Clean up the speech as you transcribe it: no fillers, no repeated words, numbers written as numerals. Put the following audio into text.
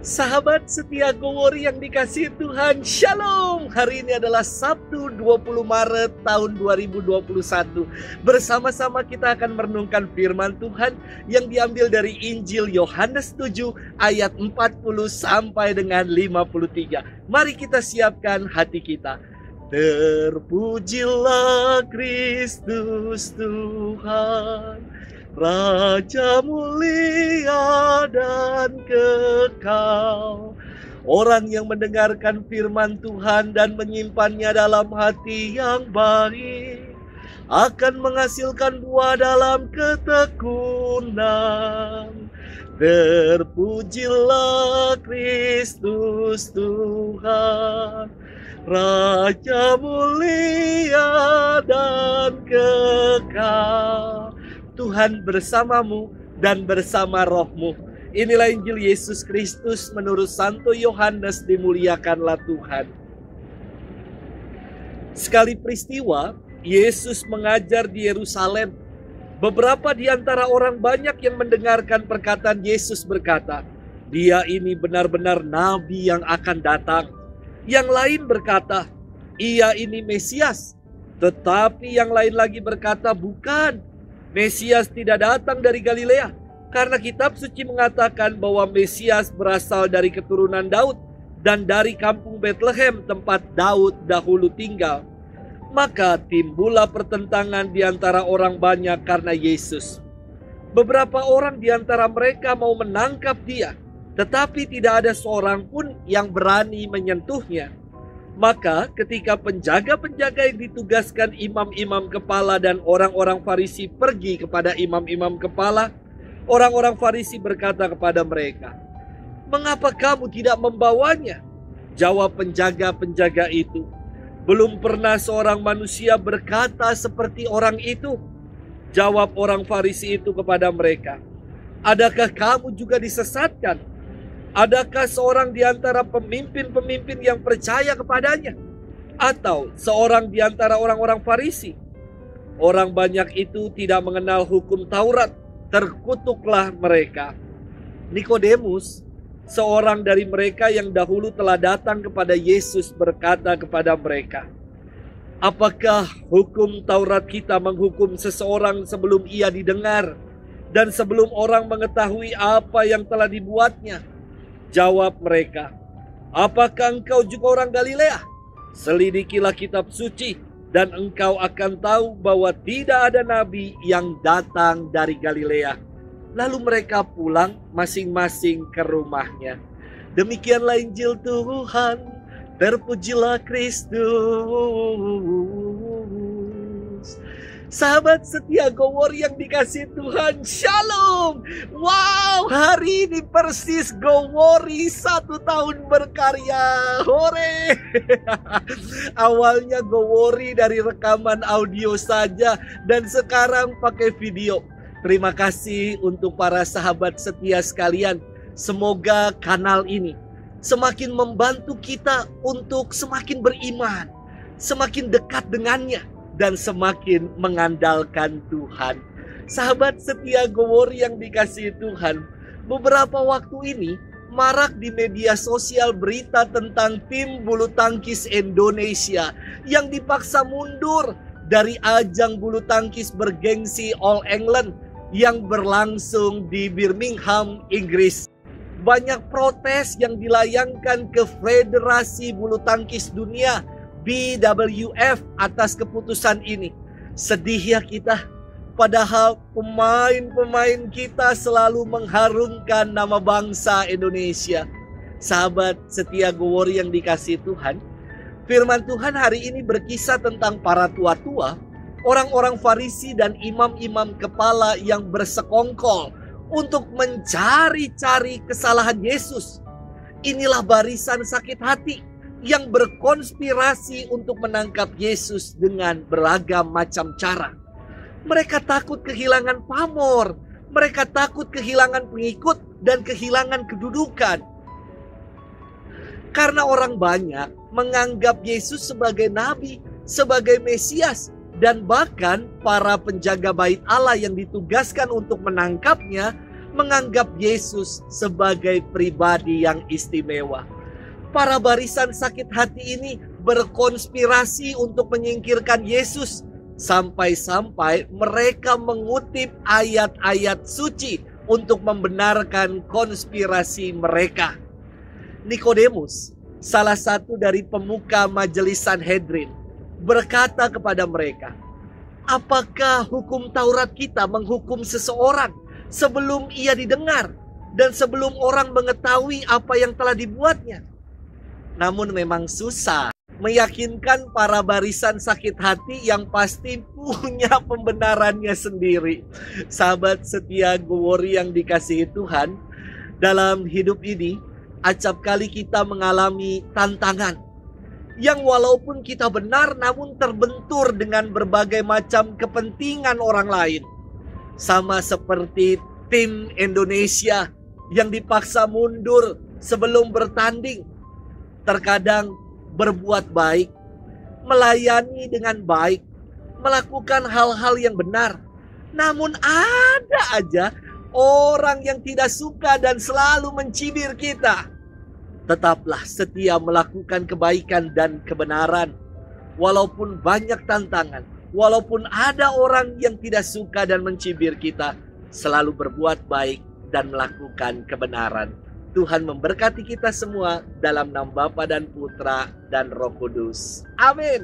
Sahabat setia Gowori yang dikasihi Tuhan, Shalom. Hari ini adalah Sabtu 20 Maret tahun 2021. Bersama-sama kita akan merenungkan firman Tuhan yang diambil dari Injil Yohanes 7 ayat 40 sampai dengan 53. Mari kita siapkan hati kita. Terpujilah Kristus Tuhan, Raja mulia dan kekal. Orang yang mendengarkan firman Tuhan dan menyimpannya dalam hati yang baik akan menghasilkan buah dalam ketekunan. Terpujilah Kristus Tuhan, Raja mulia dan kekal. Tuhan bersamamu dan bersama rohmu. Inilah Injil Yesus Kristus menurut Santo Yohanes, dimuliakanlah Tuhan. Sekali peristiwa, Yesus mengajar di Yerusalem. Beberapa di antara orang banyak yang mendengarkan perkataan Yesus berkata, "Dia ini benar-benar nabi yang akan datang." Yang lain berkata, "Ia ini Mesias." Tetapi yang lain lagi berkata, "Bukan. Mesias tidak datang dari Galilea, karena kitab suci mengatakan bahwa Mesias berasal dari keturunan Daud dan dari kampung Betlehem, tempat Daud dahulu tinggal." Maka timbullah pertentangan di antara orang banyak karena Yesus. Beberapa orang di antara mereka mau menangkap dia, tetapi tidak ada seorang pun yang berani menyentuhnya. Maka ketika penjaga-penjaga yang ditugaskan imam-imam kepala dan orang-orang Farisi pergi kepada imam-imam kepala, orang-orang Farisi berkata kepada mereka, "Mengapa kamu tidak membawanya?" Jawab penjaga-penjaga itu, "Belum pernah seorang manusia berkata seperti orang itu." Jawab orang Farisi itu kepada mereka, "Adakah kamu juga disesatkan? Adakah seorang di antara pemimpin-pemimpin yang percaya kepadanya? Atau seorang di antara orang-orang Farisi?" Orang banyak itu tidak mengenal hukum Taurat, terkutuklah mereka. Nikodemus, seorang dari mereka yang dahulu telah datang kepada Yesus, berkata kepada mereka, "Apakah hukum Taurat kita menghukum seseorang sebelum ia didengar dan sebelum orang mengetahui apa yang telah dibuatnya?" Jawab mereka, "Apakah engkau juga orang Galilea? Selidikilah kitab suci dan engkau akan tahu bahwa tidak ada nabi yang datang dari Galilea." Lalu mereka pulang masing-masing ke rumahnya. Demikianlah Injil Tuhan. Terpujilah Kristus. Sahabat setia Gowori yang dikasihi Tuhan, Shalom. Wow, hari ini persis Gowori 1 tahun berkarya. Hore. Awalnya Gowori dari rekaman audio saja, dan sekarang pakai video. Terima kasih untuk para sahabat setia sekalian. Semoga kanal ini semakin membantu kita untuk semakin beriman, semakin dekat dengannya, dan semakin mengandalkan Tuhan. Sahabat setia Gowori yang dikasihi Tuhan, beberapa waktu ini marak di media sosial berita tentang tim bulu tangkis Indonesia yang dipaksa mundur dari ajang bulu tangkis bergengsi All England yang berlangsung di Birmingham, Inggris. Banyak protes yang dilayangkan ke Federasi Bulu Tangkis Dunia BWF atas keputusan ini. Sedih ya kita, padahal pemain-pemain kita selalu mengharumkan nama bangsa Indonesia. Sahabat setia Gowori yang dikasihi Tuhan, firman Tuhan hari ini berkisah tentang para tua-tua, orang-orang Farisi dan imam-imam kepala yang bersekongkol untuk mencari-cari kesalahan Yesus. Inilah barisan sakit hati yang berkonspirasi untuk menangkap Yesus dengan beragam macam cara. Mereka takut kehilangan pamor, mereka takut kehilangan pengikut dan kehilangan kedudukan. Karena orang banyak menganggap Yesus sebagai nabi, sebagai Mesias, dan bahkan para penjaga bait Allah yang ditugaskan untuk menangkapnya menganggap Yesus sebagai pribadi yang istimewa. Para barisan sakit hati ini berkonspirasi untuk menyingkirkan Yesus, sampai-sampai mereka mengutip ayat-ayat suci untuk membenarkan konspirasi mereka. Nikodemus, salah satu dari pemuka majelis Sanhedrin, berkata kepada mereka, "Apakah hukum Taurat kita menghukum seseorang sebelum ia didengar dan sebelum orang mengetahui apa yang telah dibuatnya?" Namun memang susah meyakinkan para barisan sakit hati yang pasti punya pembenarannya sendiri. Sahabat setia Gowori yang dikasihi Tuhan, dalam hidup ini acap kali kita mengalami tantangan yang walaupun kita benar namun terbentur dengan berbagai macam kepentingan orang lain. Sama seperti tim Indonesia yang dipaksa mundur sebelum bertanding. Terkadang berbuat baik, melayani dengan baik, melakukan hal-hal yang benar. Namun ada aja orang yang tidak suka dan selalu mencibir kita. Tetaplah setia melakukan kebaikan dan kebenaran. Walaupun banyak tantangan, walaupun ada orang yang tidak suka dan mencibir kita, selalu berbuat baik dan melakukan kebenaran. Tuhan memberkati kita semua dalam nama Bapa dan Putra dan Roh Kudus. Amin.